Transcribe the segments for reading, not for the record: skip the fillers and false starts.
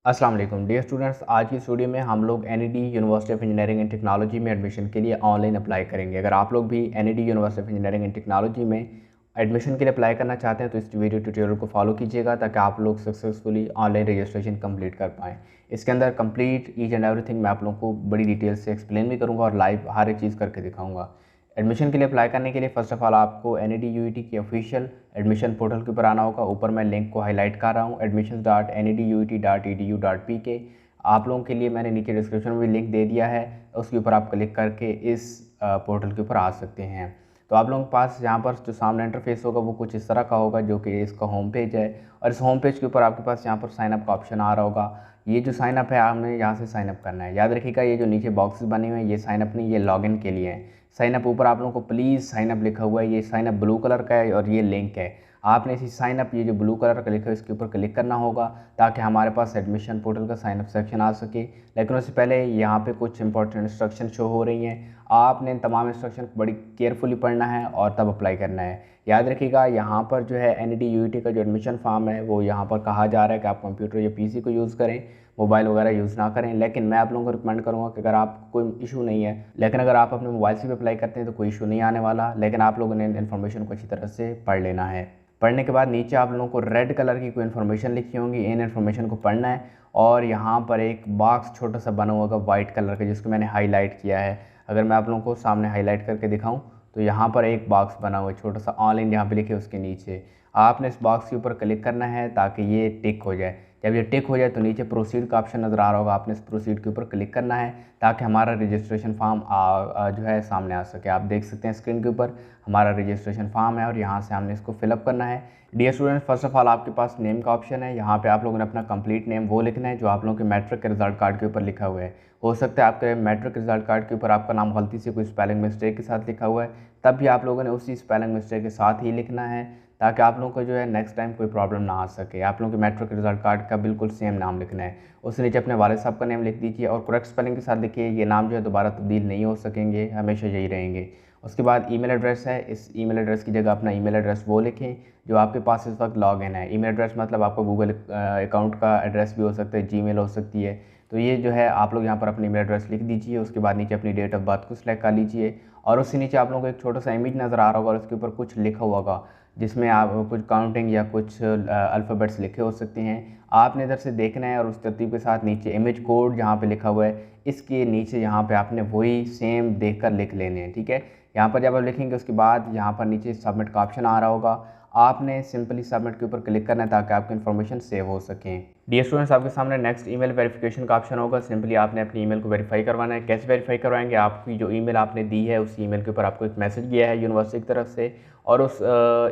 अस्सलाम वालेकुम dear students. आज की इस वीडियो में हम लोग NED university of engineering and technology में एडमिशन के लिए ऑनलाइन अप्लाई करेंगे। अगर आप लोग भी NED university of engineering and technology में एडमिशन के लिए अप्लाई करना चाहते हैं तो इस वीडियो ट्यूटोरियल को फॉलो कीजिएगा ताकि आप लोग सक्सेसफुली ऑनलाइन रजिस्ट्रेशन कंप्लीट कर पाएँ। इसके अंदर कंप्लीट ईच एंड एवरीथिंग मैं आप लोगों को बड़ी डिटेल से एक्सप्लेन भी करूँगा और लाइव हर एक चीज़ करके दिखाऊँगा। एडमिशन के लिए अप्लाई करने के लिए फ़र्स्ट ऑफ ऑल आपको एनईडी यूईटी की ऑफिशियल एडमिशन पोर्टल के ऊपर आना होगा। ऊपर मैं लिंक को हाईलाइट कर रहा हूँ admissions.neduit.edu.pk। आप लोगों के लिए मैंने नीचे डिस्क्रिप्शन में भी लिंक दे दिया है, उसके ऊपर आप क्लिक करके इस पोर्टल के ऊपर आ सकते हैं। तो आप लोगों के पास यहाँ पर जो सामने इंटरफेस होगा वो कुछ इस तरह का होगा, जो कि इसका होम पेज है। और इस होम पेज के ऊपर आपके पास यहाँ पर साइन अप का ऑप्शन आ रहा होगा। ये जो साइन अप है आपने यहाँ से साइन अप करना है। याद रखिएगा ये जो नीचे बॉक्सेस बने हुए हैं ये साइन अप नहीं, ये लॉगिन के लिए हैं। साइन अप ऊपर आप लोगों को प्लीज़ साइन अप लिखा हुआ है, ये साइन अप ब्लू कलर का है और ये लिंक है। आपने इसी साइन अप ये जो ब्लू कलर का लिखा है इसके ऊपर क्लिक करना होगा ताकि हमारे पास एडमिशन पोर्टल का साइन अप सेक्शन आ सके। लेकिन उससे पहले यहाँ पे कुछ इंपॉर्टेंट इंस्ट्रक्शन शो हो रही हैं। आपने तमाम इंस्ट्रक्शन को बड़ी केयरफुली पढ़ना है और तब अप्लाई करना है। याद रखिएगा यहाँ पर जो है एनईडी यूईटी का जो एडमिशन फॉर्म है वो यहाँ पर कहा जा रहा है कि आप कंप्यूटर या पीसी को यूज़ करें, मोबाइल वगैरह यूज़ ना करें। लेकिन मैं आप लोगों को रिकमेंड करूँगा कि अगर आपको कोई इशू नहीं है, लेकिन अगर आप अपने मोबाइल से भी अप्लाई करते हैं तो कोई इशू नहीं आने वाला। लेकिन आप लोगों ने इन्फॉर्मेशन को अच्छी तरह से पढ़ लेना है। पढ़ने के बाद नीचे आप लोगों को रेड कलर की कोई इन्फॉर्मेशन लिखी होंगी, इन इन्फॉर्मेशन को पढ़ना है। और यहाँ पर एक बॉक्स छोटा सा बना होगा वाइट कलर का जिसको मैंने हाईलाइट किया है। अगर मैं आप लोगों को सामने हाईलाइट करके दिखाऊं तो यहाँ पर एक बॉक्स बना हुआ है छोटा सा, ऑनलाइन यहाँ पे लिखे उसके नीचे आपने इस बॉक्स के ऊपर क्लिक करना है ताकि ये टिक हो जाए। जब ये टिक हो जाए तो नीचे प्रोसीड का ऑप्शन नज़र आ रहा होगा, आपने इस प्रोसीड के ऊपर क्लिक करना है ताकि हमारा रजिस्ट्रेशन फॉर्म जो है सामने आ सके। आप देख सकते हैं स्क्रीन के ऊपर हमारा रजिस्ट्रेशन फॉर्म है और यहाँ से हमने इसको फिलअप करना है। Dear student, first of all आपके पास नेम का ऑप्शन है। यहाँ पे आप लोगों ने अपना कंप्लीट नेम वो लिखना है जो आप लोगों के मैट्रिक के रिजल्ट कार्ड के ऊपर लिखा हुआ है। हो सकता है आपके मैट्रिक रिजल्ट कार्ड के ऊपर आपका नाम गलती से कोई स्पेलिंग मिस्टेक के साथ लिखा हुआ है, तब भी आप लोगों ने उसी स्पेलिंग मिस्टेक के साथ ही लिखना है ताकि आप लोगों को जो है नेक्स्ट टाइम कोई प्रॉब्लम ना आ सके। आप लोगों के मैट्रिक रिजल्ट कार्ड का बिल्कुल सेम नाम लिखना है। उससे नीचे अपने वालिद साहब का नेम लिख दीजिए और करेक्ट स्पेलिंग के साथ लिखिए। ये नाम जो है दोबारा तब्दील नहीं हो सकेंगे, हमेशा यही रहेंगे। उसके बाद ईमेल एड्रेस है, इस ईमेल एड्रेस की जगह अपना ईमेल एड्रेस वो लिखें जो आपके पास इस वक्त लॉग इन है। ईमेल एड्रेस मतलब आपका गूगल अकाउंट का एड्रेस भी हो सकता है, जीमेल हो सकती है। तो ये जो है आप लोग यहाँ पर अपनी ईमेल एड्रेस लिख दीजिए। उसके बाद नीचे अपनी डेट ऑफ बर्थ को सिलेक्ट कर लीजिए और उससे नीचे आप लोगों को एक छोटा सा इमेज नज़र आ रहा होगा और उसके ऊपर कुछ लिखा हुआ होगा जिसमें आप कुछ काउंटिंग या कुछ अल्फ़ाबेट्स लिखे हो सकते हैं। आपने इधर से देखना है और उस तरतीब के साथ नीचे इमेज कोड जहाँ पे लिखा हुआ है इसके नीचे यहाँ पे आपने वही सेम देखकर लिख लेने हैं। ठीक है, यहाँ पर जब आप लिखेंगे उसके बाद यहाँ पर नीचे सबमिट का ऑप्शन आ रहा होगा, आपने सिंपली सबमिट के ऊपर क्लिक करना है ताकि आपकी इन्फॉर्मेशन सेव हो सकें। डियर स्टूडेंट्स, आपके सामने नेक्स्ट ईमेल वेरिफिकेशन का ऑप्शन होगा। सिंपली आपने अपनी ईमेल को वेरीफाई करवाना है। कैसे वेरीफाई करवाएंगे? आपकी जो ईमेल आपने दी है उस ईमेल के ऊपर आपको एक मैसेज गया है यूनिवर्सिटी की तरफ से और उस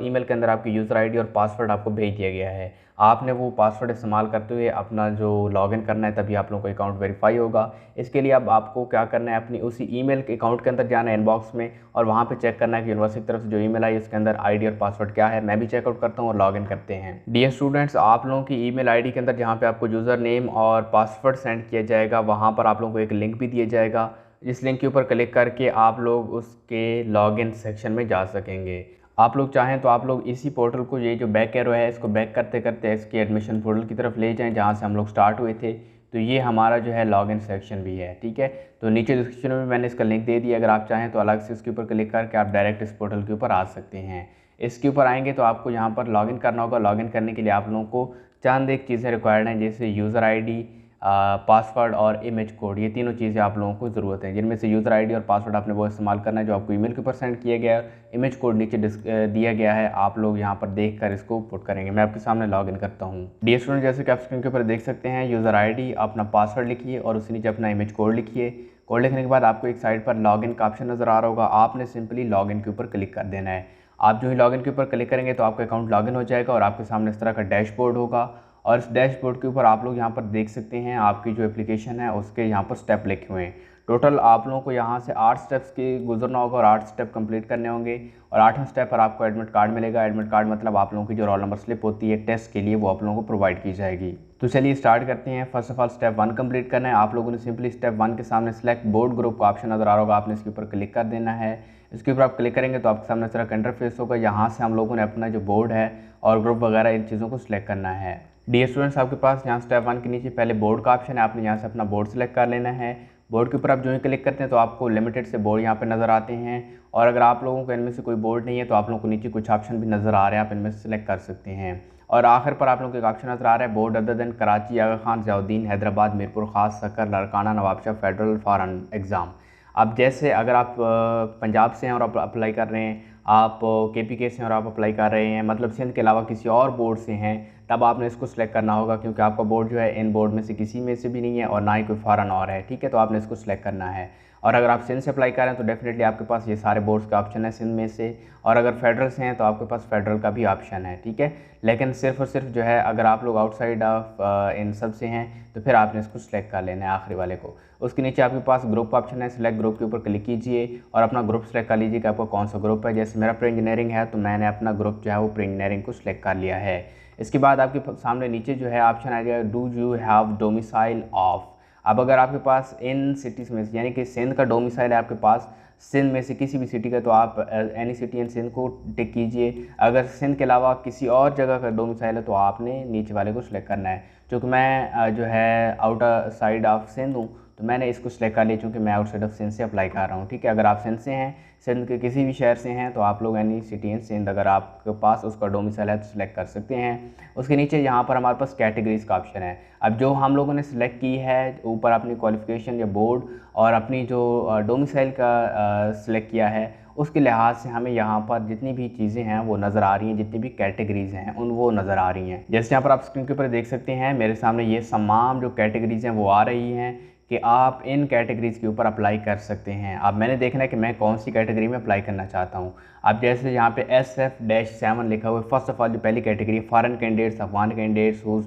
ईमेल के अंदर आपकी यूज़र आईडी और पासवर्ड आपको भेज दिया गया है। आपने वो पासवर्ड इस्तेमाल करते हुए अपना जो लॉगिन करना है तभी आप लोगों का अकाउंट वेरीफाई होगा। इसके लिए अब आपको क्या करना है, अपनी उसी ईमेल के अकाउंट के अंदर जाना है इनबॉक्स में और वहाँ पे चेक करना है कि यूनिवर्सिटी की तरफ से जो ईमेल आई उसके अंदर आईडी और पासवर्ड क्या है। मैं भी चेकआउट करता हूँ और लॉगिन करते हैं। डियर स्टूडेंट्स, आप लोगों की ईमेल आईडी के अंदर जहाँ पे आपको यूज़र नेम और पासवर्ड सेंड किया जाएगा वहाँ पर आप लोगों को एक लिंक भी दिया जाएगा। जिस लिंक के ऊपर क्लिक करके आप लोग उसके लॉगिन सेक्शन में जा सकेंगे। आप लोग चाहें तो आप लोग इसी पोर्टल को, ये जो बैक एरो है इसको बैक करते करते इसके एडमिशन पोर्टल की तरफ ले जाएं जहाँ से हम लोग स्टार्ट हुए थे। तो ये हमारा जो है लॉगिन सेक्शन भी है। ठीक है, तो नीचे डिस्क्रिप्शन में मैंने इसका लिंक दे दिया। अगर आप चाहें तो अलग से इसके ऊपर क्लिक करके आप डायरेक्ट इस पोर्टल के ऊपर आ सकते हैं। इसके ऊपर आएंगे तो आपको यहाँ पर लॉगिन करना होगा। लॉगिन करने के लिए आप लोगों को चंद एक चीज़ें रिक्वायर्ड हैं, जैसे यूज़र आईडी, पासवर्ड और इमेज कोड। ये तीनों चीज़ें आप लोगों को ज़रूरत है, जिनमें से यूज़र आईडी और पासवर्ड आपने वो इस्तेमाल करना है जो आपको ईमेल के ऊपर सेंड किया गया है। इमेज कोड नीचे दिया गया है, आप लोग यहाँ पर देखकर इसको पुट करेंगे। मैं आपके सामने लॉगिन करता हूँ। डियर स्टूडेंट, जैसे कि आप स्क्रीन के ऊपर देख सकते हैं, यूज़र आईडी, अपना पासवर्ड लिखिए और उसके नीचे अपना इमेज कोड लिखिए। कोड लिखने के बाद आपको एक साइड पर लॉगिन का ऑप्शन नज़र आ रहा होगा, आपने सिंपली लॉगिन के ऊपर क्लिक कर देना है। आप जो ही लॉगिन के ऊपर क्लिक करेंगे तो आपका अकाउंट लॉगिन हो जाएगा और आपके सामने इस तरह का डैशबोर्ड होगा और इस डैशबोर्ड के ऊपर आप लोग यहाँ पर देख सकते हैं आपकी जो एप्लीकेशन है उसके यहाँ पर स्टेप लिखे हुए हैं। टोटल आप लोगों को यहाँ से 8 स्टेप्स के गुजरना होगा और 8 स्टेप कंप्लीट करने होंगे और 8वें स्टेप पर आपको एडमिट कार्ड मिलेगा। एडमिट कार्ड मतलब आप लोगों की जो रोल नंबर स्लिप होती है टेस्ट के लिए वो आप लोगों को प्रोवाइड की जाएगी। तो चलिए स्टार्ट करते हैं। First of all step 1 complete करना है। आप लोगों ने सिंपली स्टेप 1 के सामने सेलेक्ट बोर्ड ग्रुप का ऑप्शन नज़र आ रहा होगा, आपने इसके ऊपर क्लिक कर देना है। इसके ऊपर आप क्लिक करेंगे तो आपके सामने इस तरह का इंटरफेस होगा। यहाँ से हम लोगों ने अपना जो बोर्ड है और ग्रुप वगैरह इन चीज़ों को सिलेक्ट करना है। डियर स्टूडेंट्स, आपके पास यहाँ स्टेप 1 के नीचे पहले बोर्ड का ऑप्शन है, आपने यहाँ से अपना बोर्ड सेलेक्ट कर लेना है। बोर्ड के ऊपर आप जो ही क्लिक करते हैं तो आपको लिमिटेड से बोर्ड यहाँ पे नज़र आते हैं, और अगर आप लोगों को इनमें से कोई बोर्ड नहीं है तो आप लोगों को नीचे कुछ ऑप्शन भी नज़र आ रहे हैं, आप इनमें से सेलेक्ट कर सकते हैं। और आखिर पर आप लोगों को एक ऑप्शन नज़र आ रहा है, board other than Karachi, Aga Khan, Ziauddin, Hyderabad, Mirpur Khas, Sukkur, Larkana, Nawabshah, federal for exam. अब जैसे अगर आप पंजाब से हैं और आप अप्लाई कर रहे हैं, आप KPK से हैं और आप अप्लाई कर रहे हैं, मतलब सिंध के अलावा किसी और बोर्ड से हैं, तब आपने इसको सिलेक्ट करना होगा, क्योंकि आपका बोर्ड जो है इन बोर्ड में से किसी में से भी नहीं है और ना ही कोई फॉरेन और है, ठीक है। तो आपने इसको सिलेक्ट करना है। और अगर आप सिंध से अप्लाई कर रहे हैं तो डेफिनेटली आपके पास ये सारे बोर्ड्स का ऑप्शन है सिंध में से, और अगर फेडरल से हैं तो आपके पास फेडरल का भी ऑप्शन है, ठीक है। लेकिन सिर्फ और सिर्फ जो है अगर आप लोग आउटसाइड ऑफ इन सब से हैं तो फिर आपने इसको सिलेक्ट कर लेना है आखिरी वाले को। उसके नीचे आपके पास ग्रुप ऑप्शन है, सिलेक्ट ग्रुप के ऊपर क्लिक कीजिए और अपना ग्रुप सेलेक्ट कर लीजिए कि आपका कौन सा ग्रुप है। जैसे मेरा प्री इंजीनियरिंग है तो मैंने अपना ग्रुप जो है वो प्री इंजीनियरिंग को सिलेक्ट कर लिया है। इसके बाद आपके सामने नीचे जो है ऑप्शन आ जाएगा, do you have domicile of. अब अगर आपके पास इन सिटीज़ में से, यानी कि सिंध का डोमिसाइल है आपके पास सिंध में से किसी भी सिटी का, तो आप एनी सिटी इन सिंध को टिक कीजिए। अगर सिंध के अलावा किसी और जगह का डोमिसाइल है तो आपने नीचे वाले को सिलेक्ट करना है। क्योंकि मैं जो है आउटर साइड ऑफ सिंध हूँ तो मैंने इसको सिलेक्ट कर लिया, क्योंकि मैं आउटसाइड ऑफ सिंध से अप्लाई कर रहा हूँ, ठीक है। अगर आप सिंध से हैं, सिंध के किसी भी शहर से हैं, तो आप लोग एनी सिटी इन सिंध अगर आपके पास उसका डोमिसाइल है तो सिलेक्ट कर सकते हैं। उसके नीचे यहाँ पर हमारे पास कैटेगरीज का ऑप्शन है। अब जो हम लोगों ने सिलेक्ट की है, ऊपर अपनी क्वालिफिकेशन या बोर्ड और अपनी जो डोमिसाइल का सिलेक्ट किया है, उसके लिहाज से हमें यहाँ पर जितनी भी चीज़ें हैं वो नज़र आ रही हैं, जितनी भी कैटेगरीज़ हैं वो नज़र आ रही हैं। जैसे यहाँ पर आप स्क्रीन के ऊपर देख सकते हैं, मेरे सामने ये तमाम जो कैटेगरीज़ हैं वो आ रही हैं कि आप इन कैटेगरीज़ के ऊपर अप्लाई कर सकते हैं। अब मैंने देखना है कि मैं कौन सी कैटेगरी में अप्लाई करना चाहता हूँ। अब जैसे यहाँ पे SF-7 लिखा हुआ है, फर्स्ट ऑफ ऑल जो पहली category, foreign candidates, Afghan candidates whose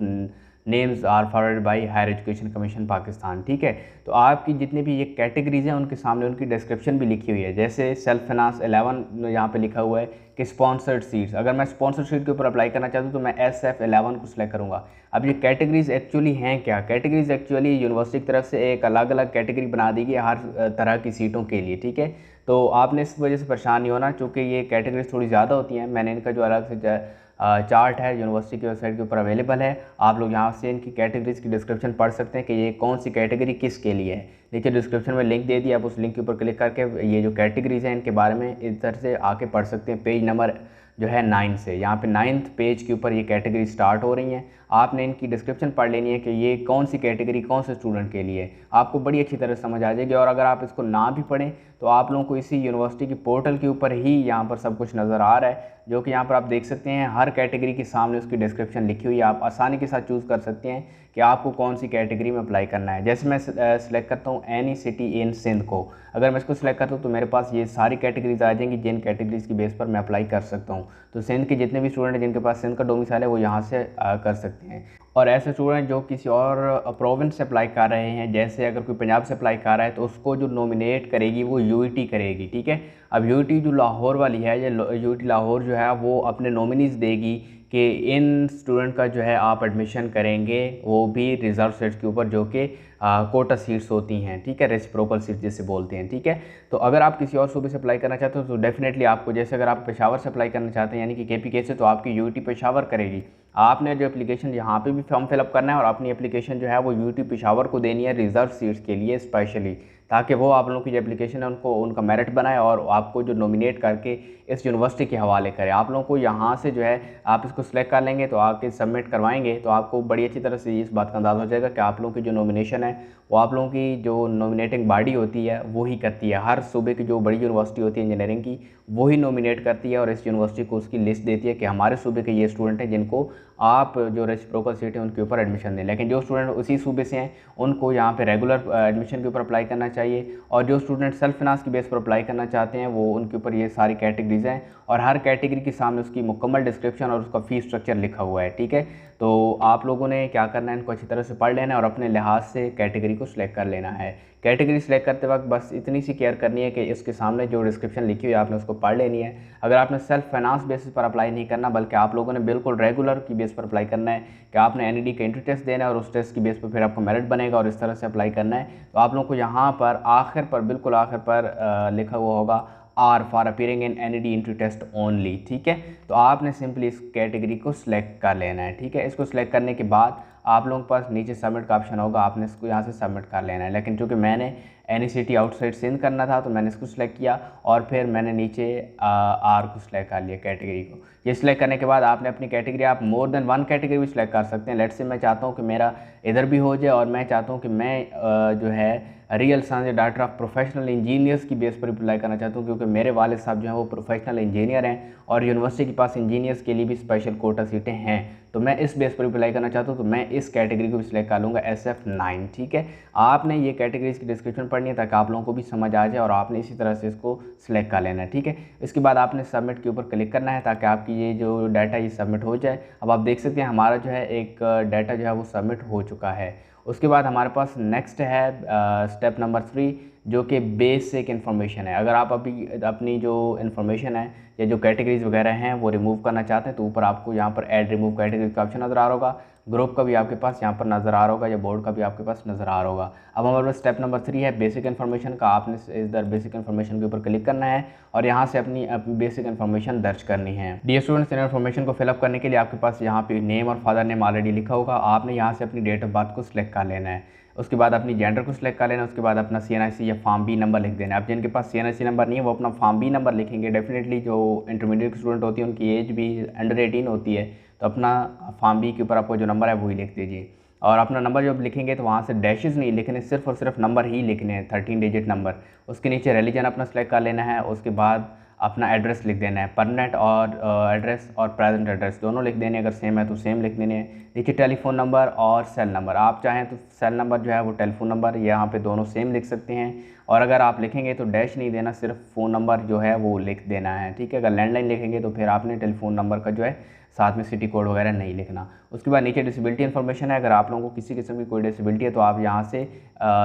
names are forwarded by higher education commission Pakistan, ठीक है। तो आपकी जितनी भी ये कैटेगरीज हैं उनके सामने उनकी डिस्क्रिप्शन भी लिखी हुई है। जैसे सेल्फ फाइनेंस 11 यहाँ पे लिखा हुआ है कि स्पॉन्सर्ड सीट्स, अगर मैं स्पॉन्सर्ड सीट के ऊपर अप्लाई करना चाहता हूँ तो मैं SF-11 को सिलेक्ट करूँगा। अब ये कैटेगरीज एक्चुअली हैं क्या? कैटेगरीज एक्चुअली यूनिवर्सिटी की तरफ से एक अलग अलग कैटेगरी बना दी गई हर तरह की सीटों के लिए, ठीक है। तो आपने इस वजह से परेशान नहीं होना, चूँकि ये कैटेगरीज थोड़ी ज़्यादा होती हैं। मैंने इनका जो अलग से चार्ट है यूनिवर्सिटी की वेबसाइट के ऊपर अवेलेबल है, आप लोग यहाँ से इनकी कैटेगरीज की डिस्क्रिप्शन पढ़ सकते हैं कि ये कौन सी कैटेगरी किसके लिए है। नीचे डिस्क्रिप्शन में लिंक दे दिया, आप उस लिंक के ऊपर क्लिक करके ये जो कैटेगरीज हैं इनके बारे में इस तरह से आके पढ़ सकते हैं। पेज नंबर जो है 9 से, यहाँ पे 9th पेज के ऊपर ये कैटेगरी स्टार्ट हो रही हैं। आपने इनकी डिस्क्रिप्शन पढ़ लेनी है कि ये कौन सी कैटेगरी कौन से स्टूडेंट के लिए, आपको बड़ी अच्छी तरह समझ आ जाएगी। और अगर आप इसको ना भी पढ़ें तो आप लोगों को इसी यूनिवर्सिटी की पोर्टल के ऊपर ही यहाँ पर सब कुछ नज़र आ रहा है, जो कि यहाँ पर आप देख सकते हैं। हर कैटेगरी के सामने उसकी डिस्क्रिप्शन लिखी हुई है, आप आसानी के साथ चूज़ कर सकते हैं कि आपको कौन सी कैटेगरी में अप्लाई करना है। जैसे मैं सिलेक्ट करता हूँ एनी सिटी इन सिंध को, अगर मैं इसको सिलेक्ट करता हूँ तो मेरे पास ये सारी कैटेगरीज आ जाएंगी जिन कैटेगरीज की बेस पर मैं अप्लाई कर सकता हूँ। तो सिंध के जितने भी स्टूडेंट हैं जिनके पास सिंध का डोमिसाइल है वो यहाँ से कर सकते हैं। और ऐसे स्टूडेंट जो किसी और प्रोविंस से अप्लाई कर रहे हैं, जैसे अगर कोई पंजाब से अप्लाई कर रहा है तो उसको जो नॉमिनेट करेगी वो UET करेगी, ठीक है। अब UET जो लाहौर वाली है, ये UET लाहौर जो है वो अपने नॉमिनीज़ देगी कि इन स्टूडेंट का जो है आप एडमिशन करेंगे, वो भी रिज़र्व सीट्स के ऊपर जो कि कोटा सीट्स होती हैं, ठीक है, रेसिप्रोकल सीट्स जिसे बोलते हैं, ठीक है। तो अगर आप किसी और सूबे से अप्लाई करना चाहते हो तो डेफिनेटली आपको, जैसे अगर आप पेशावर से अप्लाई करना चाहते हैं यानी कि KPK से, तो आपकी UET पेशावर करेगी। आपने जो एप्लीकेशन यहाँ पे भी फॉर्म फिलअप करना है और अपनी एप्लीकेशन जो है वो UET पेशावर को देनी है रिज़र्व सीट्स के लिए स्पेशली, ताकि वो आप लोगों की जो एप्लीकेशन है उनको उनका मेरिट बनाए और आपको जो नॉमिनेट करके इस यूनिवर्सिटी के हवाले करे। आप लोगों को यहाँ से जो है आप इसको सिलेक्ट कर लेंगे तो आके सबमिट करवाएंगे तो आपको बड़ी अच्छी तरह से इस बात का अंदाज़ा हो जाएगा कि आप लोगों की जो नॉमिनेशन है वो आप लोगों की जो नॉमिनेटिंग बॉडी होती है वो ही करती है। हर सूबे की जो बड़ी यूनिवर्सिटी होती है इंजीनियरिंग की, वही नॉमिनेट करती है और इस यूनिवर्सिटी को उसकी लिस्ट देती है कि हमारे सूबे के ये स्टूडेंट हैं जिनको आप जो रेसिप्रोकल सीट है उनके ऊपर एडमिशन दें। लेकिन जो स्टूडेंट उसी सूबे से हैं उनको यहाँ पे रेगुलर एडमिशन के ऊपर अप्लाई करना चाहिए, और जो स्टूडेंट सेल्फ फाइनेंस की बेस पर अप्लाई करना चाहते हैं वो उनके ऊपर ये सारी कैटेगरीज हैं और हर कैटेगरी के सामने उसकी मुकम्मल डिस्क्रिप्शन और उसका फ़ीस स्ट्रक्चर लिखा हुआ है, ठीक है। तो आप लोगों ने क्या करना है, इनको अच्छी तरह से पढ़ लेना है और अपने लिहाज से कैटेगरी को सिलेक्ट कर लेना है। कैटेगरी सिलेक्ट करते वक्त बस इतनी सी केयर करनी है कि इसके सामने जो डिस्क्रिप्शन लिखी हुई है आपने उसको पढ़ लेनी है। अगर आपने सेल्फ फाइनेंस बेसिस पर अप्लाई नहीं करना, बल्कि आप लोगों ने बिल्कुल रेगुलर की बेस पर अप्लाई करना है कि आपने NED का एंट्री टेस्ट देना है और उस टेस्ट की बेस पर फिर आपको मेरिट बनेगा और इस तरह से अप्लाई करना है। तो आप लोगों को यहाँ पर आखिर पर, बिल्कुल आखिर पर लिखा हुआ होगा are for appearing in NED entry test only. ठीक है, तो आपने सिंपली इस कैटेगरी को सिलेक्ट कर लेना है। ठीक है, इसको सिलेक्ट करने के बाद आप लोगों के पास नीचे सबमिट का ऑप्शन होगा, आपने इसको यहाँ से सबमिट कर लेना है। लेकिन चूँकि मैंने NECT आउटसाइड सिंध करना था तो मैंने इसको सिलेक्ट किया और फिर मैंने नीचे आर को सिलेक्ट कर लिया, कैटेगरी को। ये सिलेक्ट करने के बाद आपने अपनी कैटेगरी, आप मोर देन 1 कैटेगरी भी सिलेक्ट कर सकते हैं। लेट्स से मैं चाहता हूँ कि मेरा इधर भी हो जाए और मैं चाहता हूँ कि मैं जो है real science director of professional engineers की बेस पर अप्लाई करना चाहता हूँ, क्योंकि मेरे वालिद साहब जो हैं वो प्रोफेशनल इंजीनियर हैं और यूनिवर्सिटी के पास इंजीनियर्स के लिए भी स्पेशल कोटा सीटें हैं। तो मैं इस बेस पर अप्लाई करना चाहता हूँ, तो मैं इस कैटेगरी को भी सिलेक्ट कर लूँगा SF9। ठीक है, आपने ये कैटेगरीज की डिस्क्रिप्शन पढ़नी है ताकि आप लोगों को भी समझ आ जाए और आपने इसी तरह से इसको सिलेक्ट कर लेना है। ठीक है, इसके बाद आपने सबमिट के ऊपर क्लिक करना है ताकि आपकी ये जो डाटा ये सबमिट हो जाए। अब आप देख सकते हैं हमारा जो है एक डाटा जो है वो सबमिट हो चुका है। उसके बाद हमारे पास नेक्स्ट है स्टेप नंबर 3, जो कि बेसिक इन्फॉर्मेशन है। अगर आप अभी अपनी जो इन्फॉर्मेशन है या जो कैटेगरीज वगैरह हैं वो रिमूव करना चाहते हैं तो ऊपर आपको यहाँ पर ऐड रिमूव कैटेगरी का ऑप्शन नज़र आ रहा होगा, ग्रुप का भी आपके पास यहाँ पर नज़र आ रहा होगा या बोर्ड का भी आपके पास नज़र आ रहा होगा। अब हमारे पास स्टेप नंबर 3 है बेसिक इन्फॉर्मेशन का। आपने इधर बेसिक इन्फॉर्मेशन के ऊपर क्लिक करना है और यहाँ से अपनी बेसिक इन्फॉर्मेशन दर्ज करनी है। डियर स्टूडेंट्स, इन इन्फॉर्मेशन को फिलअप करने के लिए आपके पास यहाँ पे नेम और फादर नेम ऑलरेडी लिखा होगा। आपने यहाँ से अपनी डेट ऑफ बर्थ को सिलेक्ट कर लेना है, उसके बाद अपनी जेंडर को सिलेक्ट कर लेना, उसके बाद अपना CNIC या फॉर्म B नंबर लिख देना है। अब जिनके पास CNIC नंबर नहीं है वो अपना फॉर्म B नंबर लिखेंगे। डेफिनेटली जो इंटरमीडिएट स्टूडेंट होती है उनकी एज भी अंडर 18 होती है, तो अपना फॉर्म B के ऊपर आपको जो नंबर है वही लिख दीजिए। और अपना नंबर जब लिखेंगे तो वहाँ से डैशेस नहीं लिखने, सिर्फ और सिर्फ नंबर ही लिखने हैं, 13 डिजिट नंबर। उसके नीचे रिलीजन अपना सेलेक्ट कर लेना है, उसके बाद अपना एड्रेस लिख देना है, परमानेंट और एड्रेस और प्रेजेंट एड्रेस दोनों लिख देने, अगर सेम है तो सेम लिख देने हैं। नीचे टेलीफोन नंबर और सेल नंबर, आप चाहें तो सेल नंबर जो है वो टेलीफोन नंबर यहाँ पे दोनों सेम लिख सकते हैं, और अगर आप लिखेंगे तो डैश नहीं देना, सिर्फ फ़ोन नंबर जो है वो लिख देना है। ठीक है, अगर लैंडलाइन लिखेंगे तो फिर आपने टेलीफोन नंबर का जो है साथ में सिटी कोड वगैरह नहीं लिखना। उसके बाद नीचे डिसेबिलिटी इन्फॉर्मेशन है, अगर आप लोगों को किसी किस्म की कोई डिसेबिलिटी है तो आप यहाँ से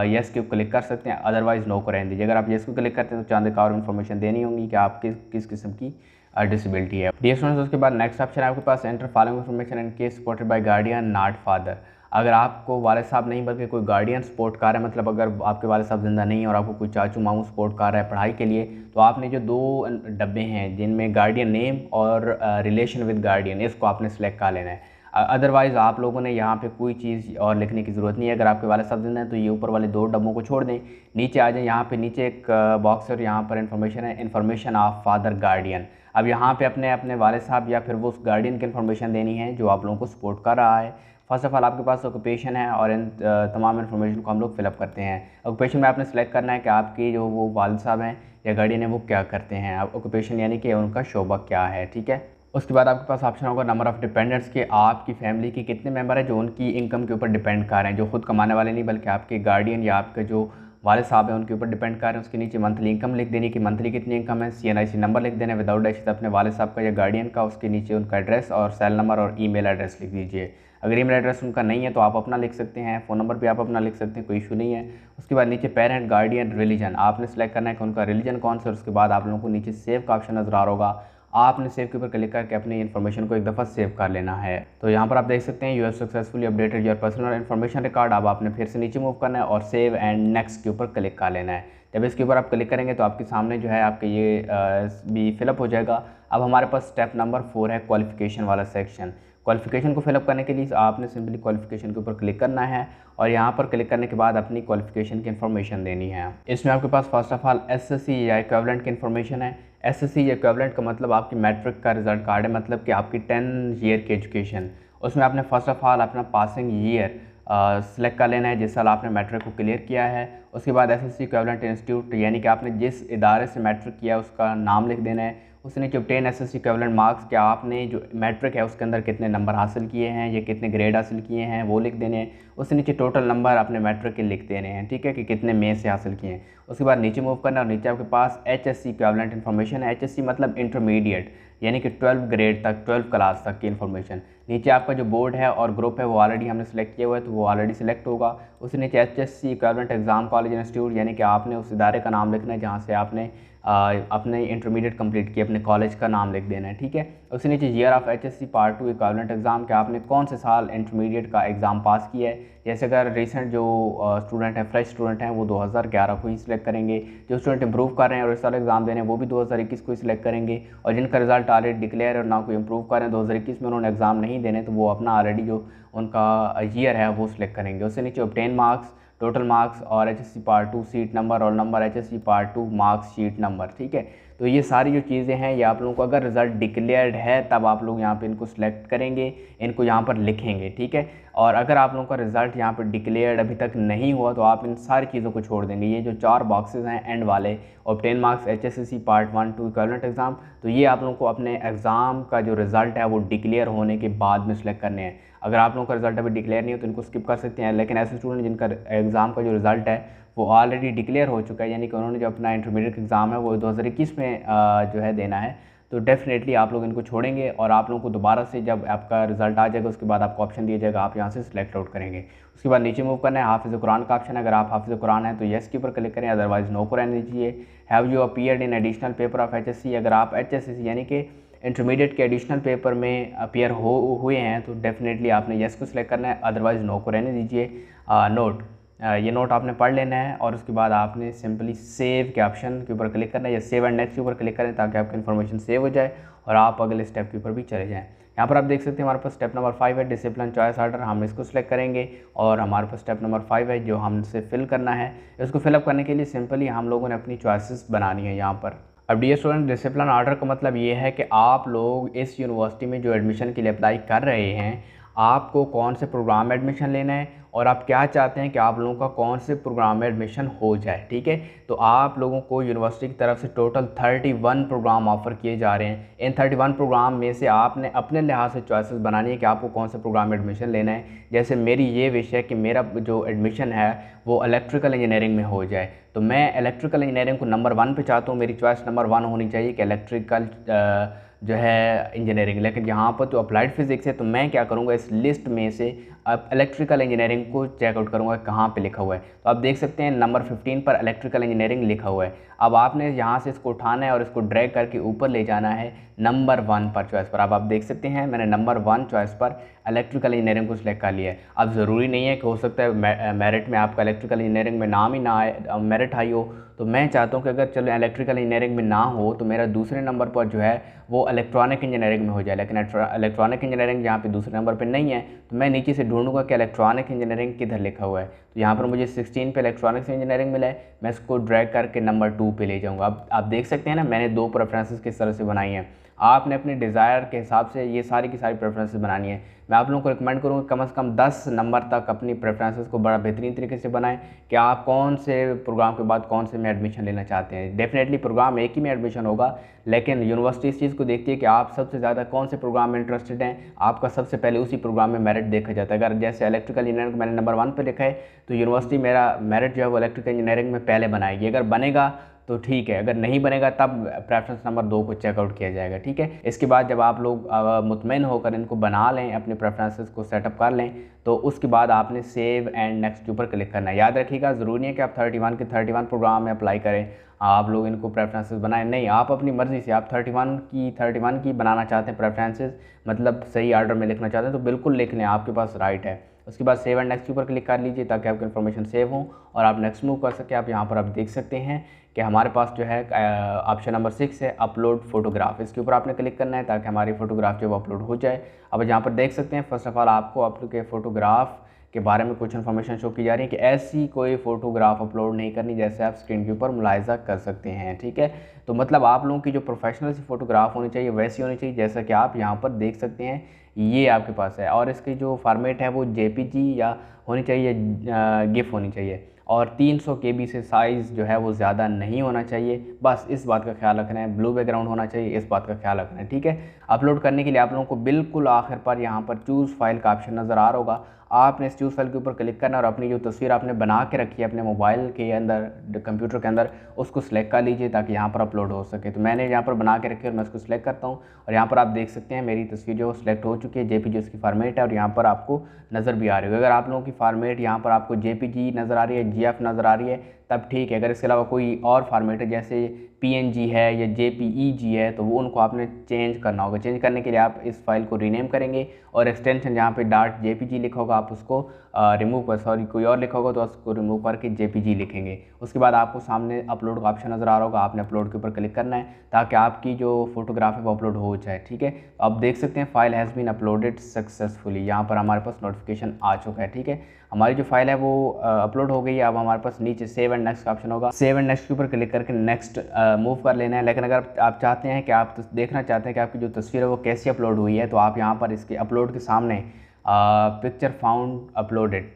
येस के क्लिक कर सकते हैं, अदरवाइज़ नो को रहने दीजिए। अगर आप येस को क्लिक करते हैं तो चांद का और इन्फॉर्मेशन देनी होगी कि आप किस किस्म की डिसेबिलिटी है। डियर स्टूडेंट्स, उसके बाद नेक्स्ट ऑप्शन है आपके पास enter following information in case supported by guardian not father. अगर आपको वालिद साहब नहीं बल्कि कोई गार्डियन सपोर्ट कर रहा है, मतलब अगर आपके वालिद साहब जिंदा नहीं है और आपको कोई चाचू मामू सपोर्ट कर रहा है पढ़ाई के लिए, तो आपने जो 2 डब्बे हैं जिनमें गार्डियन नेम और रिलेशन विद गार्डियन, इसको आपने सेलेक्ट कर लेना है। अदरवाइज़ आप लोगों ने यहाँ पे कोई चीज़ और लिखने की ज़रूरत नहीं है। अगर आपके वालिद साहब जिंदा हैं तो ये ऊपर वाले 2 डब्बों को छोड़ दें, नीचे आ जाएं। यहाँ पे नीचे एक बॉक्स और यहाँ पर इन्फॉर्मेशन है, इन्फॉर्मेशन ऑफ फादर गार्डियन। अब यहाँ पे अपने वालिद साहब या फिर वो उस गार्डियन की इन्फॉर्मेशन देनी है जो आप लोगों को सपोर्ट कर रहा है। फर्स्ट ऑफ ऑल आपके पास ऑक्यूपेशन है और इन तमाम इन्फॉर्मेशन को हम लोग फिलअप करते हैं। ऑक्यूपेशन में आपने सेलेक्ट करना है कि आपकी जो वो वालिद साहब हैं या गार्डियन है वो क्या करते हैं, ऑक्यूपेशन यानी कि उनका शोबा क्या है। ठीक है, उसके बाद आपके पास ऑप्शन होगा नंबर ऑफ़ डिपेंडेंट्स के, आपकी फैमिली के कितने मेंबर हैं जो उनकी इनकम के ऊपर डिपेंड कर रहे हैं, जो खुद कमाने वाले नहीं बल्कि आपके गार्डियन या आपके जो वालिद साहब हैं उनके ऊपर डिपेंड कर रहे हैं। उसके नीचे मंथली इनकम लिख देनी कि मंथली कितनी इनकम है, CNIC नंबर लिख देना विदाउट डैश अपने वालिद साहब का या गार्डियन का। उसके नीचे उनका एड्रेस और सेल नंबर और ईमेल एड्रेस लिख दीजिए। अगर ईमेल एड्रेस उनका नहीं है तो आप अपना लिख सकते हैं, फ़ोन नंबर भी आप अपना लिख सकते हैं, कोई इशू नहीं है। उसके बाद नीचे पेरेंट गार्डियन रिलीजन आपने सेलेक्ट करना है कि उनका रिलीजन कौन सा। उसके बाद आप लोगों को नीचे सेव का ऑप्शन नज़र आ रहा होगा, आपने सेव के ऊपर क्लिक करके अपनी इन्फॉर्मेशन को एक दफ़ा सेव कर लेना है। तो यहाँ पर आप देख सकते हैं you have successfully updated your personal information record. अब आपने फिर से नीचे मूव करना है और सेव एंड नेक्स्ट के ऊपर क्लिक कर लेना है। जब इसके ऊपर आप क्लिक करेंगे तो आपके सामने जो है आपके ये भी फिलअप हो जाएगा। अब हमारे पास स्टेप नंबर 4 है क्वालिफिकेशन वाला सेक्शन। क्वालिफिकेशन को फिलअप करने के लिए आपने सिंपली क्वालिफिकेशन के ऊपर क्लिक करना है और यहाँ पर क्लिक करने के बाद अपनी क्वालिफिकेशन की इन्फॉर्मेशन देनी है। इसमें आपके पास फर्स्ट ऑफ ऑल SSC या इक्विवेलेंट की इन्फॉर्मेशन है। SSC या इक्विवेलेंट का मतलब आपकी मैट्रिक का रिजल्ट कार्ड है, मतलब कि आपकी 10 ईयर की एजुकेशन। उसमें आपने फर्स्ट ऑफ ऑल अपना पासिंग ईयर सेलेक्ट कर लेना है जिस साल आपने मैट्रिक को क्लियर किया है। उसके बाद SSC इक्विवेलेंट इंस्टीट्यूट यानी कि आपने जिस इदारे से मैट्रिक किया उसका नाम लिख देना है। उसके नीचे obtain SSC इक्विवेलेंट मार्क्स, कि आपने जो मैट्रिक है उसके अंदर कितने नंबर हासिल किए हैं या कितने ग्रेड हासिल किए हैं वो लिख देने हैं। उसके नीचे टोटल नंबर अपने मैट्रिक के लिख देने हैं, ठीक है, कि कितने में से हासिल किए हैं। उसके बाद नीचे मूव करना और नीचे आपके पास HSC इक्विवेलेंट इन्फॉर्मेशन है। HSC मतलब इंटरमीडिएट यानी कि 12 ग्रेड तक, 12 क्लास तक की इन्फॉर्मेशन। नीचे आपका जो बोर्ड है और ग्रुप है वो ऑलरेडी हमने सेलेक्ट किया हुआ है तो वो ऑलरेडी सिलेक्ट होगा। उसके नीचे HSC equivalent exam college institute यानी कि आपने उस इदारे का नाम लिखना है जहाँ से आपने अपने इंटरमीडिएट कंप्लीट किया, अपने कॉलेज का नाम लिख देना है, ठीक है। उसके नीचे year of HSC part 2 equivalent exam, कि आपने कौन से साल इंटरमीडिएट का एग्ज़ाम पास किया है। जैसे अगर रिसेंट जो स्टूडेंट हैं, फ्रेश स्टूडेंट हैं, वो 2011 को ही सिलेक्ट करेंगे। जो स्टूडेंट इंप्रूव कर रहे हैं और इस साल एग्ज़ाम दे रहे हैं, वो भी 2021 को ही सिलेक्ट करेंगे। और जिनका रिजल्ट ऑलरेडी डिक्लेयर है और ना कोई इंप्रूव कर रहे हैं, 2021 में उन्होंने एग्ज़ाम नहीं देने, तो वो अपना ऑलरेडी जो उनका ईयर है वो सिलेक्ट करेंगे। उससे नीचे ऑब्टेन मार्क्स, टोटल मार्क्स और HSC part 2 seat number, roll number, HSC part 2 marks sheet number, ठीक है। तो ये सारी जो चीज़ें हैं ये आप लोगों को अगर रिज़ल्ट डिक्लेयर्ड है तब आप लोग यहाँ पे इनको सिलेक्ट करेंगे, इनको यहाँ पर लिखेंगे, ठीक है। और अगर आप लोगों का रिज़ल्ट यहाँ पर डिक्लेयर्ड अभी तक नहीं हुआ तो आप इन सारी चीज़ों को छोड़ देंगे। ये जो 4 बॉक्सेस हैं एंड वाले, obtain marks, HSC part 1 2 equivalent exam, तो ये आप लोगों को अपने एग्ज़ाम का जो रिज़ल्ट है वो डिक्लेयर होने के बाद में सिलेक्ट करने हैं। अगर आप लोगों का रिज़ल्ट अभी डिक्लेयर नहीं हो तो इनको स्किप कर सकते हैं। लेकिन ऐसे स्टूडेंट जिनका एग्ज़ाम का जो रिज़ल्ट है वो ऑलरेडी डिक्लेयर हो चुका है, यानी कि उन्होंने जो अपना इंटरमीडिएट एग्ज़ाम है वो 2021 में जो है देना है, तो डेफिनेटली आप लोग इनको छोड़ेंगे और आप लोगों को दोबारा से जब आपका रिजल्ट आ जाएगा उसके बाद आपको ऑप्शन दिया जाएगा, आप यहाँ से सिलेक्ट आउट करेंगे। उसके बाद नीचे मूव करना है, हाफिज़ कुरान का ऑप्शन है। अगर आप हाफिज़ कुरान है तो येस के ऊपर क्लिक करें, अदरवाइज़ नो को रहने दीजिए। Have you appeared in additional paper of HSC, अगर आप HSC यानी कि इंटरमीडिएट के एडिशनल पेपर में अपीयर हुए हैं तो डेफिनेटली आपने येस को सिलेक्ट करना है, अदरवाइज़ नो को रहने दीजिए। नोट, ये नोट आपने पढ़ लेना है और उसके बाद आपने सिंपली सेव के ऑप्शन के ऊपर क्लिक करना है या सेव एंड नेक्स्ट के ऊपर क्लिक करें ताकि आपकी इन्फॉर्मेशन सेव हो जाए और आप अगले स्टेप के ऊपर भी चले जाएँ। यहाँ पर आप देख सकते हैं हमारे पास स्टेप नंबर 5 है, डिसिप्लिन चॉइस ऑर्डर, हम इसको सिलेक्ट करेंगे और हमारे पास स्टेप नंबर 5 है जो हमसे फिल करना है। इसको फिलअप करने के लिए सिंपली हम लोगों ने अपनी चॉइसेस बनानी है यहाँ पर। अब डियर स्टूडेंट, डिसिप्लिन ऑर्डर का मतलब ये है कि आप लोग इस यूनिवर्सिटी में जो एडमिशन के लिए अप्लाई कर रहे हैं, आपको कौन से प्रोग्राम में एडमिशन लेना है और आप क्या चाहते हैं कि आप लोगों का कौन से प्रोग्राम में एडमिशन हो जाए, ठीक है। तो आप लोगों को यूनिवर्सिटी की तरफ से टोटल 31 प्रोग्राम ऑफ़र किए जा रहे हैं। इन 31 प्रोग्राम में से आपने अपने लिहाज से चॉइसेस बनानी है कि आपको कौन से प्रोग्राम में एडमिशन लेना है। जैसे मेरी ये विश है कि मेरा जो एडमिशन है वो इलेक्ट्रिकल इंजीनियरिंग में हो जाए, तो मैं इलेक्ट्रिकल इंजीनियरिंग को नंबर 1 पे चाहता हूँ। मेरी चॉइस नंबर 1 होनी चाहिए कि इलेक्ट्रिकल जो है इंजीनियरिंग। लेकिन यहाँ पर तो अप्लाइड फिज़िक्स है, तो मैं क्या करूँगा, इस लिस्ट में से अब इलेक्ट्रिकल इंजीनियरिंग को चेकआउट करूँगा कहाँ पे लिखा हुआ है। तो आप देख सकते हैं नंबर 15 पर इलेक्ट्रिकल इंजीनियरिंग लिखा हुआ है। अब आपने यहाँ से इसको उठाना है और इसको ड्रैग करके ऊपर ले जाना है नंबर 1 पर चॉइस पर। अब आप देख सकते हैं मैंने नंबर 1 चॉइस पर इलेक्ट्रिकल इंजीनियरिंग को सिलेक्ट कर लिया है। अब ज़रूरी नहीं है कि हो सकता है मेरिट में आपका इलेक्ट्रिकल इंजीनियरिंग में नाम ही ना आए, मेरिट हाई हो, तो मैं चाहता हूँ कि अगर चलो इलेक्ट्रिकल इंजीनियरिंग में ना हो तो मेरा दूसरे नंबर पर जो है वो इलेक्ट्रॉनिक इंजीनियरिंग में हो जाए। लेकिन इलेक्ट्रॉनिक इंजीनियरिंग यहाँ पे दूसरे नंबर पे नहीं है, तो मैं नीचे से ढूंढूंगा कि इलेक्ट्रॉनिक इंजीनियरिंग किधर लिखा हुआ है। तो यहाँ पर मुझे 16 पे इलेक्ट्रॉनिक्स इंजीनियरिंग मिला है, मैं इसको ड्रैग करके नंबर 2 पे ले जाऊँगा। अब आप देख सकते हैं ना मैंने 2 प्रेफरेंसेस किस तरह से बनाई हैं। आपने अपने डिज़ायर के हिसाब से ये सारी की सारी प्रेफरेंसेस बनानी है। मैं आप लोगों को रिकमेंड करूँगा कम से कम 10 नंबर तक अपनी प्रेफरेंसेस को बड़ा बेहतरीन तरीके से बनाएं कि आप कौन से प्रोग्राम के बाद कौन से में एडमिशन लेना चाहते हैं। डेफिनेटली प्रोग्राम एक ही में एडमिशन होगा, लेकिन यूनिवर्सिटी इस चीज़ को देखती है कि आप सबसे ज़्यादा कौन से प्रोग्राम में इंटरेस्टेड हैं, आपका सबसे पहले उसी प्रोग्राम में मेरिट देखा जाता है। अगर जैसे इलेक्ट्रिकल इंजीनियरिंग मैंने नंबर 1 पर लिखा है तो यूनिवर्सिटी मेरा मेरिट जो है वो इलेक्ट्रिकल इंजीनियरिंग में पहले बनाएगी। अगर बनेगा तो ठीक है, अगर नहीं बनेगा तब प्रेफरेंस नंबर 2 को चेकआउट किया जाएगा, ठीक है। इसके बाद जब आप लोग मुतमईन होकर इनको बना लें, अपने प्रेफरेंसेस को सेटअप कर लें, तो उसके बाद आपने सेव एंड नेक्स्ट के ऊपर क्लिक करना है। याद रखिएगा ज़रूरी नहीं है कि आप 31 के 31 प्रोग्राम में अप्लाई करें, आप लोग इनको प्रेफरेंसेस बनाएं, नहीं, आप अपनी मर्ज़ी से आप 31 की बनाना चाहते हैं प्रेफरेंसेस, मतलब सही आर्डर में लिखना चाहते हैं तो बिल्कुल लिख लें, आपके पास राइट है। उसके बाद सेव एंड नेक्स्ट के ऊपर क्लिक कर लीजिए ताकि आपकी इन्फॉर्मेशन सेव हो और आप नेक्स्ट मूव कर सकें। आप यहाँ पर आप देख सकते हैं कि हमारे पास जो है ऑप्शन नंबर 6 है अपलोड फोटोग्राफ, इसके ऊपर आपने क्लिक करना है ताकि हमारी फ़ोटोग्राफ जो वो अपलोड हो जाए। अब यहाँ पर देख सकते हैं फर्स्ट ऑफ ऑल आपको आपके फ़ोटोग्राफ के बारे में कुछ इन्फॉर्मेशन शो की जा रही है कि ऐसी कोई फ़ोटोग्राफ अपलोड नहीं करनी जैसे आप स्क्रीन के ऊपर मुलाहिजा कर सकते हैं, ठीक है। तो मतलब आप लोगों की जो प्रोफेशनल सी फ़ोटोग्राफ होनी चाहिए वैसी होनी चाहिए जैसा कि आप यहाँ पर देख सकते हैं ये आपके पास है, और इसकी जो फॉर्मेट है वो JPG या होनी चाहिए GIF होनी चाहिए, और 300 KB से साइज़ जो है वो ज़्यादा नहीं होना चाहिए, बस इस बात का ख्याल रखना है। ब्लू बैकग्राउंड होना चाहिए, इस बात का ख्याल रखना है, ठीक है। अपलोड करने के लिए आप लोगों को बिल्कुल आखिर पर यहाँ पर चूज़ फाइल का ऑप्शन नज़र आ रहा होगा, आपने इस चूज़ फाइल के ऊपर क्लिक करना और अपनी जो तस्वीर आपने बना के रखी है अपने मोबाइल के अंदर, कंप्यूटर के अंदर, उसको सिलेक्ट कर लीजिए ताकि यहाँ पर अपलोड हो सके। तो मैंने यहाँ पर बना के रखी है और मैं उसको सिलेक्ट करता हूँ और यहाँ पर आप देख सकते हैं मेरी तस्वीर जो सिलेक्ट हो चुकी है, JPG उसकी फॉर्मेट है और यहाँ पर आपको नज़र भी आ रही है। अगर आप लोगों की फॉर्मेट यहाँ पर आपको JPG नज़र आ रही है, GIF नज़र आ रही है तब ठीक है, अगर इसके अलावा कोई और फॉर्मेट है जैसे PNG है या JPEG है, तो वो उनको आपने चेंज करना होगा। चेंज करने के लिए आप इस फाइल को रीनेम करेंगे और एक्सटेंशन जहाँ पे .jpg लिखा होगा आप उसको रिमूव कर, सॉरी कोई और लिखा होगा तो उसको रिमूव करके JPG लिखेंगे। उसके बाद आपको सामने अपलोड का ऑप्शन नज़र आ रहा होगा, आपने अपलोड के ऊपर क्लिक करना है ताकि आपकी जो फोटोग्राफ है वो अपलोड हो जाए। ठीक है, आप देख सकते हैं file has been uploaded successfully, यहाँ पर हमारे पास नोटिफिकेशन आ चुका है। ठीक है, हमारी जो फाइल है वो अपलोड हो गई है। अब हमारे पास नीचे सेव एंड नेक्स्ट का ऑप्शन होगा, सेव एंड नेक्स्ट के ऊपर क्लिक करके नेक्स्ट मूव कर लेना है। लेकिन अगर आप चाहते हैं कि आप देखना चाहते हैं कि आपकी जो तस्वीर है वो कैसी अपलोड हुई है, तो आप यहाँ पर इसके अपलोड के सामने पिक्चर फाउंड अपलोडेड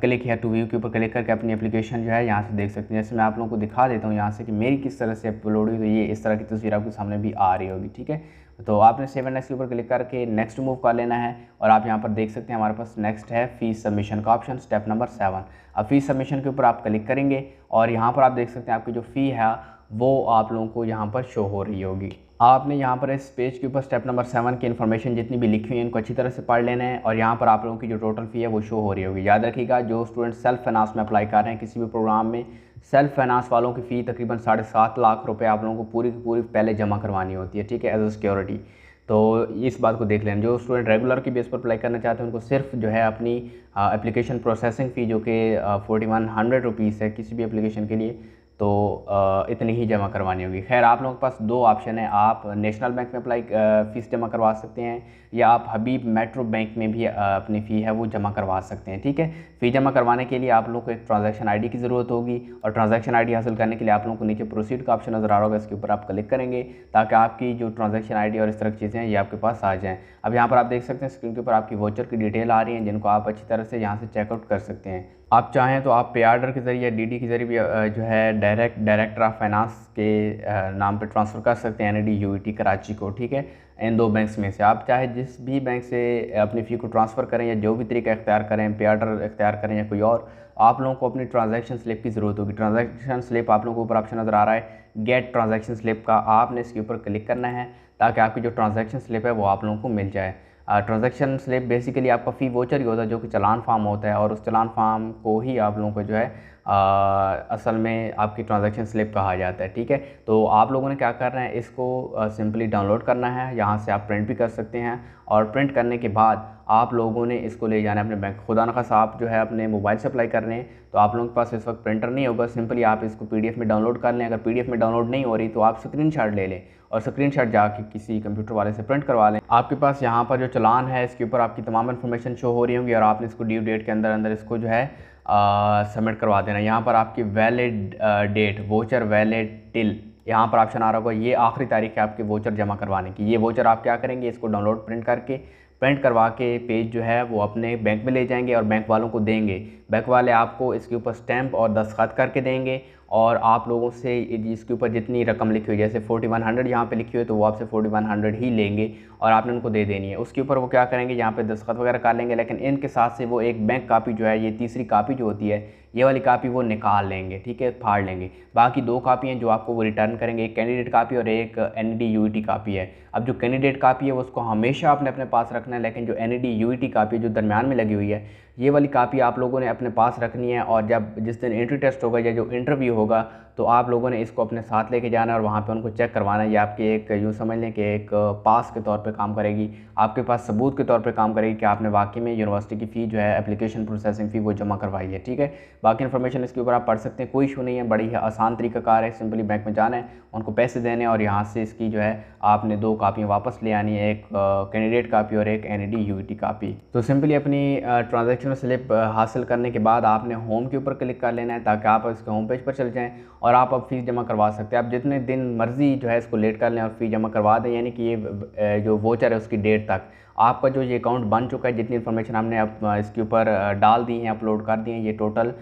क्लिक है टू व्यू के ऊपर क्लिक करके अपनी एप्लीकेशन जो है यहाँ से देख सकते हैं। जैसे मैं आप लोगों को दिखा देता हूँ यहाँ से कि मेरी किस तरह से अपलोड हुई, तो ये इस तरह की तस्वीर आपके सामने भी आ रही होगी। ठीक है, तो आपने सेव एंड नेक्स्ट के ऊपर क्लिक करके नेक्स्ट मूव कर लेना है और आप यहाँ पर देख सकते हैं हमारे पास नेक्स्ट है फीस सबमिशन का ऑप्शन, स्टेप नंबर 7। अब फीस सबमिशन के ऊपर आप क्लिक करेंगे और यहाँ पर आप देख सकते हैं आपकी जो फ़ी है वो आप लोगों को यहाँ पर शो हो रही होगी। आपने यहाँ पर इस पेज के ऊपर स्टेप नंबर 7 की इन्फॉर्मेशन जितनी भी लिखी हुई है इनको अच्छी तरह से पढ़ लेना है और यहाँ पर आप लोगों की जो टोटल फ़ी है वो शो हो रही होगी। याद रखिएगा, जो स्टूडेंट सेल्फ फाइनेंस में अप्लाई कर रहे हैं किसी भी प्रोग्राम में, सेल्फ फाइनेंस वालों की फ़ी तकरीबन 7.5 लाख रुपए आप लोगों को पूरी की पूरी पहले जमा करवानी होती है। ठीक है, एज अ सिक्योरिटी। तो इस बात को देख लें। जो स्टूडेंट रेगुलर की बेस पर अप्लाई करना चाहते हैं उनको सिर्फ जो है अपनी एप्लीकेशन प्रोसेसिंग फ़ी जो कि 4100 रुपीज़ है किसी भी एप्लीकेशन के लिए, तो इतनी ही जमा करवानी होगी। खैर, आप लोगों के पास दो ऑप्शन है, आप नेशनल बैंक में अप्लाई फ़ीस जमा करवा सकते हैं या आप हबीब मेट्रो बैंक में भी अपनी फ़ी है वो जमा करवा सकते हैं। ठीक है, फ़ी जमा करवाने के लिए आप लोग को एक ट्रांजैक्शन आईडी की ज़रूरत होगी और ट्रांजैक्शन आईडी हासिल करने के लिए आप लोगों को नीचे प्रोसीड का ऑप्शन नज़र आ रहा होगा, इसके ऊपर आप क्लिक करेंगे ताकि आपकी जो ट्रांजैक्शन आईडी और इस तरह की चीज़ें हैं ये आपके पास आ जाएँ। अब यहाँ पर आप देख सकते हैं स्क्रीन के ऊपर आपकी वोचर की डिटेल आ रही हैं जिनको आप अच्छी तरह से यहाँ से चेकआउट कर सकते हैं। आप चाहें तो आप पे आर्डर के ज़रिए DD के ज़रिए भी जो है डायरेक्टर ऑफ फाइनेंस के नाम पे ट्रांसफ़र कर सकते हैं NAD UET कराची को। ठीक है, इन दो बैंक्स में से आप चाहे जिस भी बैंक से अपनी फ़ी को ट्रांसफ़र करें या जो भी तरीका इख्तियार करें, पे आर्डर इख्तियार करें या कोई और, आप लोगों को अपनी ट्रांजैक्शन स्लिप की ज़रूरत होगी। ट्रांजैक्शन स्लिप आप लोगों को ऊपर ऑप्शन नज़र आ रहा है गेट ट्रांजैक्शन स्लिप का, आपने इसके ऊपर क्लिक करना है ताकि आपकी जो ट्रांजैक्शन स्लिप है वो आप लोगों को मिल जाए। ट्रांजैक्शन स्लिप बेसिकली आपका फ़ी वोचर ही होता है जो कि चालान फार्म होता है और उस चालान फार्म को ही आप लोगों को जो है असल में आपकी ट्रांजैक्शन स्लिप कहा जाता है। ठीक है, तो आप लोगों ने क्या करना है, इसको सिंपली डाउनलोड करना है, यहाँ से आप प्रिंट भी कर सकते हैं और प्रिंट करने के बाद आप लोगों ने इसको ले जाना है अपने बैंक। खुदा न खासा आप जो है अपने मोबाइल से अप्लाई कर रहे हैं तो आप लोगों के पास इस वक्त प्रिंटर नहीं होगा, सिंपली आप इसको PDF में डाउनलोड कर लें। अगर PDF में डाउनलोड नहीं हो रही तो आप स्क्रीनशॉट ले लें और स्क्रीनशॉट जाके किसी कंप्यूटर वाले से प्रिंट करवा लें। आपके पास यहाँ पर जो चालान है इसके ऊपर आपकी तमाम इन्फॉर्मेशन शो हो रही होंगी और आपने इसको ड्यू डेट के अंदर अंदर इसको जो है सबमिट करवा देना। यहाँ पर आपकी valid date, voucher valid till, यहाँ पर ऑप्शन आ रहा होगा, ये आखिरी तारीख है आपके वोचर जमा करवाने की। ये वोचर आप क्या करेंगे, इसको डाउनलोड प्रिंट करवा के पेज जो है वो अपने बैंक में ले जाएंगे और बैंक वालों को देंगे। बैंक वाले आपको इसके ऊपर स्टैंप और दस्तखत करके देंगे और आप लोगों से इसके ऊपर जितनी रकम लिखी हुई, जैसे 4100 यहाँ पे लिखी हुई है तो वो आपसे 4100 ही लेंगे और आपने उनको दे देनी है। उसके ऊपर वो क्या करेंगे, यहाँ पे दस्तखत वगैरह कर लेंगे, लेकिन इनके साथ से वो एक बैंक कापी जो है, ये तीसरी कापी जो होती है, ये वाली कापी वो निकाल लेंगे। ठीक है, फाड़ लेंगे। बाकी दो कापी हैं जो आपको वो रिटर्न करेंगे, एक कैंडिडेट कापी और एक NAD UET कापी है। अब जो कैंडिडेट कापी है उसको हमेशा आपने अपने पास रखना है, लेकिन जो NAD UET कापी जो दरमियान में लगी हुई है, ये वाली कापी आप लोगों ने अपने पास रखनी है और जब जिस दिन एंट्री टेस्ट होगा या जो इंटरव्यू होगा तो आप लोगों ने इसको अपने साथ लेके जाना है और वहाँ पे उनको चेक करवाना है। ये आपके एक यूँ समझ लें कि एक पास के तौर पे काम करेगी, आपके पास सबूत के तौर पे काम करेगी कि आपने वाकई में यूनिवर्सिटी की फ़ी जो है एप्लीकेशन प्रोसेसिंग फ़ी वो जमा करवाई है। ठीक है, बाकी इन्फॉर्मेशन इसके ऊपर आप पढ़ सकते हैं, कोई इशू नहीं है, बड़ी ही आसान तरीकाकार है। सिंपली बैंक में जाना है, उनको पैसे देने और यहाँ से इसकी जो है आपने दो कापियाँ वापस ले आनी है, एक कैंडिडेट कापी और एक NAD UET कापी। तो सिंपली अपनी ट्रांजैक्शन स्लिप हासिल करने के बाद आपने होम के ऊपर क्लिक कर लेना है ताकि आप इसके होम पेज पर चल जाएँ और आप अब फ़ीस जमा करवा सकते हैं। आप जितने दिन मर्ज़ी जो है इसको लेट कर लें और फ़ी जमा करवा दें, यानी कि ये जो वोचर है उसकी डेट तक आपका जो ये अकाउंट बन चुका है। जितनी इन्फॉर्मेशन हमने अब इसके ऊपर डाल दी हैं, अपलोड कर दी हैं, ये टोटल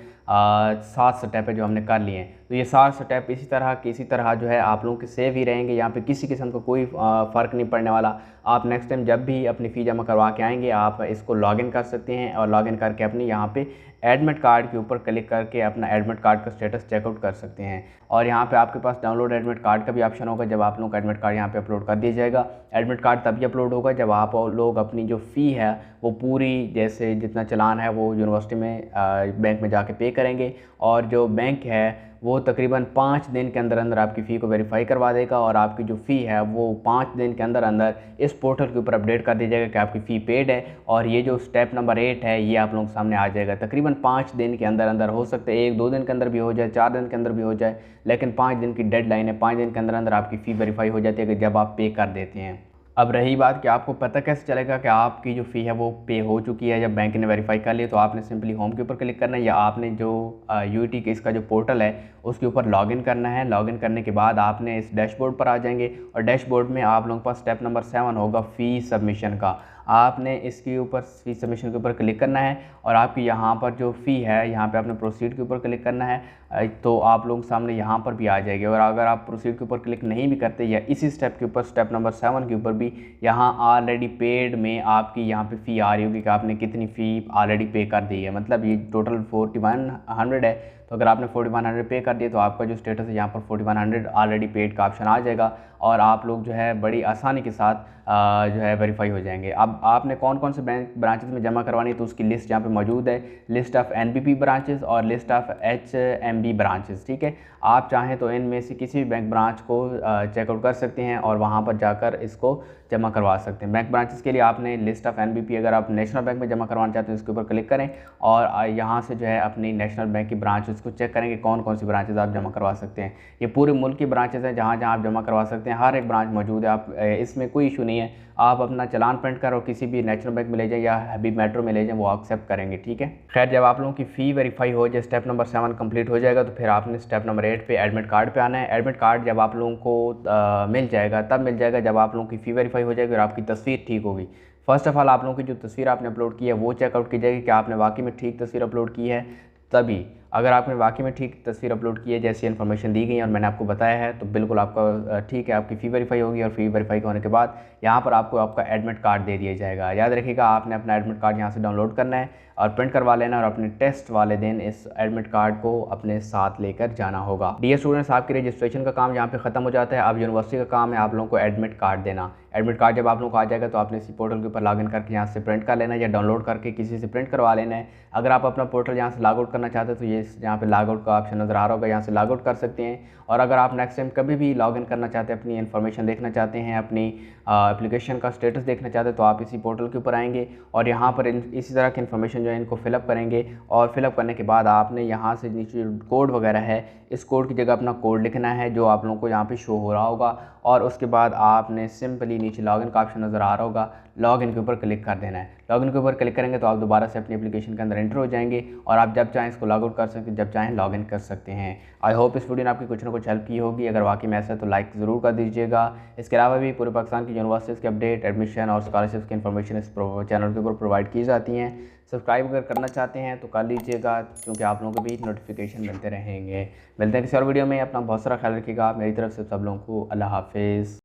7 स्टेप है जो हमने कर लिए हैं। तो ये 7 स्टेप इसी तरह जो है आप लोगों के सेव ही रहेंगे, यहाँ पे किसी किस्म का कोई फ़र्क नहीं पड़ने वाला। आप नेक्स्ट टाइम जब भी अपनी फ़ी जमा करवा के आएंगे आप इसको लॉगिन कर सकते हैं और लॉगिन करके अपनी यहाँ पे एडमिट कार्ड के ऊपर क्लिक करके अपना एडमिट कार्ड का स्टेटस चेकआउट कर सकते हैं। और यहाँ पे आपके पास डाउनलोड एडमिट कार्ड का भी ऑप्शन होगा। जब आप लोग का एडमिट कार्ड यहाँ पे अपलोड कर दिया जाएगा, एडमिट कार्ड तभी अपलोड होगा जब आप लोग लोग अपनी जो फ़ी है वो पूरी, जैसे जितना चालान है वो यूनिवर्सिटी में बैंक में जाके पे करेंगे, और जो बैंक है वो तकरीबन 5 दिन के अंदर अंदर आपकी फ़ी को वेरीफाई करवा देगा, और आपकी जो फ़ी है वो 5 दिन के अंदर अंदर इस पोर्टल के ऊपर अपडेट कर दी जाएगा कि आपकी फ़ी पेड है। और ये जो स्टेप नंबर 8 है ये आप लोगों के सामने आ जाएगा तकरीबन 5 दिन के अंदर अंदर। हो सकता है 1-2 दिन के अंदर भी हो जाए, 4 दिन के अंदर भी हो जाए, लेकिन 5 दिन की डेडलाइन है। 5 दिन के अंदर अंदर आपकी फ़ी वेरीफाई हो जाती है कि जब आप पे कर देते हैं। अब रही बात कि आपको पता कैसे चलेगा कि आपकी जो फ़ी है वो पे हो चुकी है, जब बैंक ने वेरीफाई कर लिया, तो आपने सिंपली होम के ऊपर क्लिक करना है, या आपने जो यूईटी के इसका जो पोर्टल है उसके ऊपर लॉगिन करना है। लॉगिन करने के बाद आपने इस डैशबोर्ड पर आ जाएंगे, और डैशबोर्ड में आप लोगों के पास स्टेप नंबर 7 होगा फ़ी सबमिशन का। आपने इसके ऊपर फ़ी सबमिशन के ऊपर क्लिक करना है, और आपकी यहाँ पर जो फ़ी है यहाँ पे आपने प्रोसीड के ऊपर क्लिक करना है, तो आप लोगों के सामने यहाँ पर भी आ जाएगी। और अगर आप प्रोसीड के ऊपर क्लिक नहीं भी करते, या इसी स्टेप के ऊपर स्टेप नंबर 7 के ऊपर भी यहाँ ऑलरेडी पेड में आपकी यहाँ पे फ़ी आ रही होगी कि आपने कितनी फ़ी ऑलरेडी पे कर दी है। मतलब ये टोटल 4100 है, तो अगर आपने 4100 पे कर दिया तो आपका जो स्टेटस है यहाँ पर 4100 ऑलरेडी पेड का ऑप्शन आ जाएगा, और आप लोग जो है बड़ी आसानी के साथ जो है वेरीफाई हो जाएंगे। अब आपने कौन कौन से बैंक ब्रांचेस में जमा करवानी है तो उसकी लिस्ट यहाँ पे मौजूद है, लिस्ट ऑफ एनबीपी ब्रांचेस और लिस्ट ऑफ एचएमबी ब्रांचेस। ठीक है, आप चाहें तो इनमें से किसी भी बैंक ब्रांच को चेकआउट कर सकते हैं और वहाँ पर जाकर इसको जमा करवा सकते हैं। बैंक ब्रांचेस के लिए आपने लिस्ट ऑफ एनबीपी, अगर आप नेशनल बैंक में जमा करवाना चाहते हैं इसके ऊपर क्लिक करें, और यहाँ से जो है अपनी नेशनल बैंक की ब्रांच उसको चेक करेंगे कौन कौन सी ब्रांचेस आप जमा करवा सकते हैं। ये पूरे मुल्क की ब्रांचेस हैं, जहाँ जहाँ आप जमा करवा सकते हैं, हर एक ब्रांच मौजूद है। आप इसमें कोई इशू नहीं है, आप अपना चालान प्रिंट करो किसी भी नेशनल बैंक में ले जाएं या हबीब मेट्रो में ले जाएं, वो एक्सेप्ट करेंगे। ठीक है, खैर जब आप लोगों की फ़ी वेरीफाई हो जाए, स्टेप नंबर 7 कंप्लीट हो जाएगा, तो फिर आपने स्टेप नंबर 8 पे एडमिट कार्ड पे आना है। एडमिट कार्ड जब आप लोगों को मिल जाएगा, तब मिल जाएगा जब आप लोगों की फ़ी वेरीफाई हो जाएगी और आपकी तस्वीर ठीक होगी। फर्स्ट ऑफ ऑल आप लोगों की जो तस्वीर आपने अपलोड की है वो चेकआउट की जाएगी कि आपने वाकई में ठीक तस्वीर अपलोड की है। तभी अगर आपने वाकई में ठीक तस्वीर अपलोड की है जैसी इन्फॉर्मेशन दी गई और मैंने आपको बताया है, तो बिल्कुल आपका ठीक है, आपकी फ़ी वेरीफाई होगी। और फ़ी वेरीफाई होने के बाद यहाँ पर आपको आपका एडमिट कार्ड दे दिया जाएगा। याद रखिएगा, आपने अपना एडमिट कार्ड यहाँ से डाउनलोड करना है और प्रिंट करवा लेना, और अपने टेस्ट वाले दिन इस एडमिट कार्ड को अपने साथ लेकर जाना होगा। डियर स्टूडेंट्स, आपकी रजिस्ट्रेशन का काम यहाँ पे ख़त्म हो जाता है। अब यूनिवर्सिटी का काम है आप लोगों को एडमिट कार्ड देना। एडमिट कार्ड जब आप लोगों को आ जाएगा तो आपने इसी पोर्टल के ऊपर लॉगिन करके यहाँ से प्रिंट कर लेना है, या डाउनलोड करके किसी से प्रिंट करवा लेना है। अगर आप अपना पोर्टल यहाँ से लॉग आउट करना चाहते हैं तो ये यहाँ पे लॉग आउट का ऑप्शन नज़र आ रहा होगा, यहाँ से लॉग आउट कर सकते हैं। और अगर आप नेक्स्ट टाइम कभी भी लॉगिन करना चाहते हैं, अपनी इन्फॉर्मेशन देखना चाहते हैं, अपनी एप्लीकेशन का स्टेटस देखना चाहते हैं, तो आप इसी पोर्टल के ऊपर आएंगे और यहाँ पर इसी तरह की इन्फॉर्मेशन जो है इनको फिलअप करेंगे। और फिलअप करने के बाद आपने यहाँ से नीचे कोड वगैरह है, इस कोड की जगह अपना कोड लिखना है जो आप लोगों को यहाँ पे शो हो रहा होगा, और उसके बाद आपने सिंपली नीचे लॉगिन का ऑप्शन नज़र आ रहा होगा, लॉगिन के ऊपर क्लिक कर देना है। लॉगिन के ऊपर क्लिक करेंगे तो आप दोबारा से अपनी एप्लीकेशन के अंदर एंटर हो जाएंगे, और आप जब चाहें इसको लॉग आउट कर सकते हैं, जब चाहें लॉगिन कर सकते हैं। आई होप इस वीडियो ने आपकी कुछ ना कुछ हेल्प की होगी। अगर वाकई में ऐसा है तो लाइक ज़रूर कर दीजिएगा। इसके अलावा भी पूरे पाकिस्तान की यूनिवर्सिटीज़ के अपडेट, एडमिशन और स्कॉलरशिप की इन्फॉर्मेशन इस चैनल के ऊपर प्रोवाइड की जाती हैं। सब्सक्राइब अगर करना चाहते हैं तो कर लीजिएगा, क्योंकि आप लोगों को भी नोटिफिकेशन मिलते रहेंगे। मिलते हैं किसी और वीडियो में। अपना बहुत सारा ख्याल रखिएगा। मेरी तरफ से सब लोगों को अल्लाह हाफिज़।